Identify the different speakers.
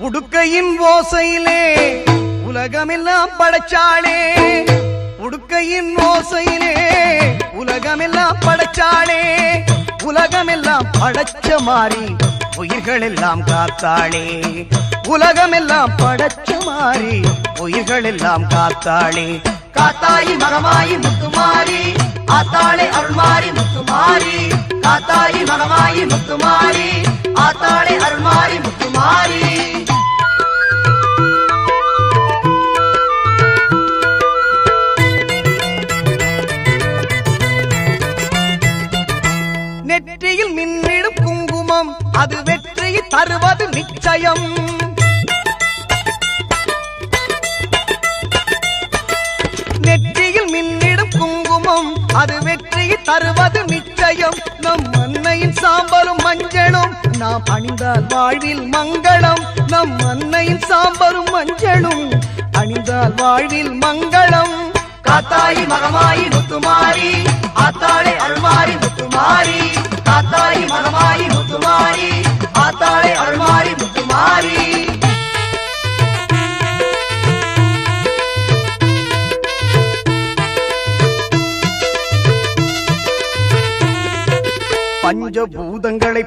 Speaker 1: உடுக்கையின் ஓசையிலே உலகமெல்லாம் படைச்சாளே, உடுக்கையின் ஓசையிலே உலகமெல்லாம் படைச்சாளே, உலகமெல்லாம் படைச்ச மாறி உயிர்கள் எல்லாம் காத்தாளே, உலகமெல்லாம் படைச்ச மாறி உயிர்கள் எல்லாம் காத்தாளே. காத்தாயி மகமாயி முத்துமாரி ஆத்தாளே அருள்மாரி முத்துமாரி, காத்தாயி மகமாயி முத்துமாரி ஆத்தாளே அருள்மாரி முத்துமாரி. நெற்றியில் மின்னிடும் குங்குமம் அது வெற்றியை தருவது நிச்சயம், நெற்றியில் மின்னிடும் குங்குமம் அது வெற்றியை தருவது நிச்சயம். நம் அன்னையின் சாம்பலும் மஞ்சளும் நாம் அணிந்தால் வாழ்வில் மங்களம், நம் அன்னையின் சாம்பலும் மஞ்சளும் அணிந்தால் வாழ்வில் மங்களம். காத்தாயி மகமாயி முத்துமாரி ஆத்தாளே அருள்மாரி முத்துமாரி, காத்தாயி மகமாயி முத்துமாரி ஆத்தாளே அருள்மாரி முத்துமாரி. பஞ்சபூதங்களை